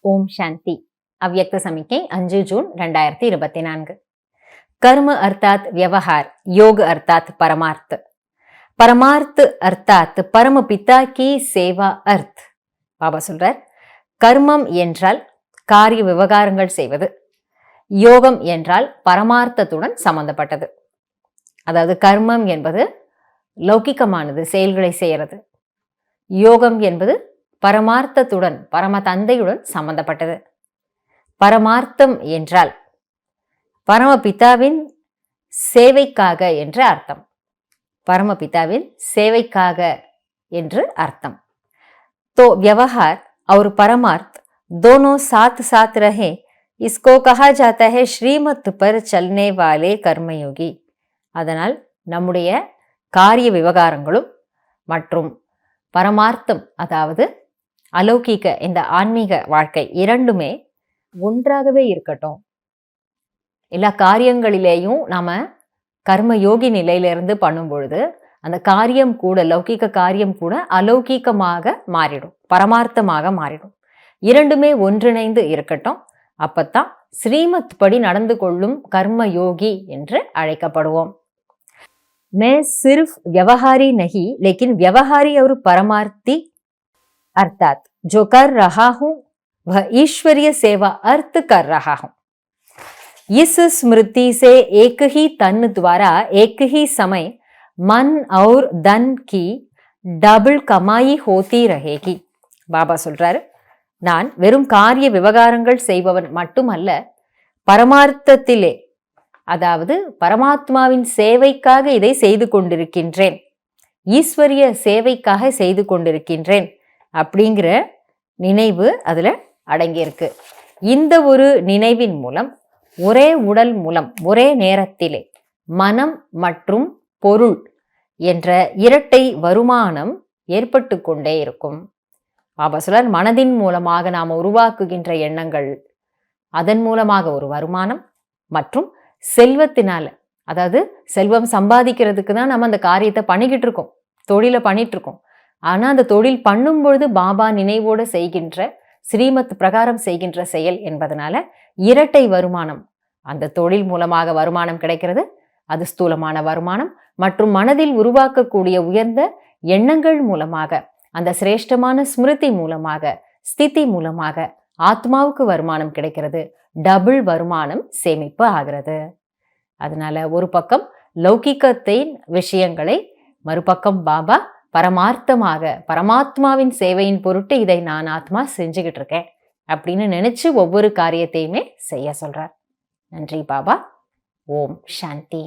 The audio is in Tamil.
ஓம் சாந்தி. அவ்யக்த சமிக்கை 5 ஜூன் 2024. कर्म अर्थात व्यवहार, योग अर्थात परमार्थ. परमार्थ अर्थात परम पिता की सेवा अर्थ. பாபா சொல்றார், கர்மம் என்றால் காரிய விவகாரங்கள் செய்வது, யோகம் என்றால் பரமார்த்தத்துடன் சம்பந்தப்பட்டது. அதாவது கர்மம் என்பது லௌகிகமானது, செயல்களை செய்யறது. யோகம் என்பது பரமார்த்தத்துடன், பரம தந்தையுடன் சம்பந்தப்பட்டது. பரமார்த்தம் என்றால் பரமபிதாவின் சேவைக்காக என்று அர்த்தம். பரமபிதாவின் சேவைக்காக என்று அர்த்தம். तो व्यवहार और परमार्थ दोनों साथ साथ रहे, इसको कहा जाता है श्रीमत पर चलने वाले कर्मयोगी. அதனால் நம்முடைய காரிய விவகாரங்களும் மற்றும் பரமார்த்தம், அதாவது அலௌகிக இந்த ஆன்மீக வாழ்க்கை இரண்டுமே ஒன்றாகவே இருக்கட்டும். எல்லா காரியங்களிலேயும் நாம கர்மயோகி நிலையிலிருந்து பண்ணும் பொழுது அந்த காரியம் கூட, லௌகிக காரியம் கூட அலௌகிகமாக மாறிடும், பரமார்த்தமாக மாறிடும். இரண்டுமே ஒன்றிணைந்து இருக்கட்டும். அப்பத்தான் ஸ்ரீமத் படி நடந்து கொள்ளும் கர்மயோகி என்று அழைக்கப்படுவோம். मैं सिर्फ व्यवहारी नहीं, लेकिन व्यवहारी और परमार्थी अर्थात जो कर रहा हूं वह ईश्वरीय सेवा अर्थ कर रहा हूं. इस स्मृति से एक ही तन द्वारा एक ही समय मन और धन की डबल कमाई होती रहेगी. பாபா சொல்றாரு, நான் வெறும் காரிய விவகாரங்கள் செய்பவன் மட்டுமல்ல, பரமார்த்தத்திலே, அதாவது பரமாத்மாவின் சேவைக்காக இதை செய்து கொண்டிருக்கின்றேன், ஈஸ்வரிய சேவைக்காக செய்து கொண்டிருக்கின்றேன் அப்படிங்கிற நினைவு அதுல அடங்கியிருக்கு. இந்த ஒரு நினைவின் மூலம், ஒரே உடல் மூலம், ஒரே நேரத்திலே மனம் மற்றும் பொருள் என்ற இரட்டை வருமானம் ஏற்பட்டு கொண்டே இருக்கும். பாபா சொல்றார், மனதின் மூலமாக நாம் உருவாக்குகின்ற எண்ணங்கள், அதன் மூலமாக ஒரு வருமானம், மற்றும் செல்வத்தினால, அதாவது செல்வம் சம்பாதிக்கிறதுக்கு தான் நம்ம அந்த காரியத்தை பண்ணிக்கிட்டு இருக்கோம், தொழிலை பண்ணிட்டு இருக்கோம். ஆனா அந்த தொழில் பண்ணும் பொழுது பாபா நினைவோடு செய்கின்ற, ஸ்ரீமத் பிரகாரம் செய்கின்ற செயல் என்பதனால இரட்டை வருமானம், அந்த தொழில் மூலமாக வருமானம் கிடைக்கிறது. அது ஸ்தூலமான வருமானம். மற்றும் மனதில் உருவாக்கக்கூடிய உயர்ந்த எண்ணங்கள் மூலமாக, அந்த சிரேஷ்டமான ஸ்மிருதி மூலமாக, ஸ்திதி மூலமாக ஆத்மாவுக்கு வருமானம் கிடைக்கிறது. டபுள் வருமானம் சேமிப்பு ஆகிறது. அதனால ஒரு பக்கம் லௌகிகத்தின் விஷயங்களை, மறுபக்கம் பாபா பரமார்த்தமாக, பரமாத்மாவின் சேவையின் பொருட்டு இதை நான் ஆத்மா செஞ்சுக்கிட்டு இருக்கேன் அப்படின்னு நினைச்சு ஒவ்வொரு காரியத்தையுமே செய்ய சொல்றார். நன்றி பாபா. ஓம் சாந்தி.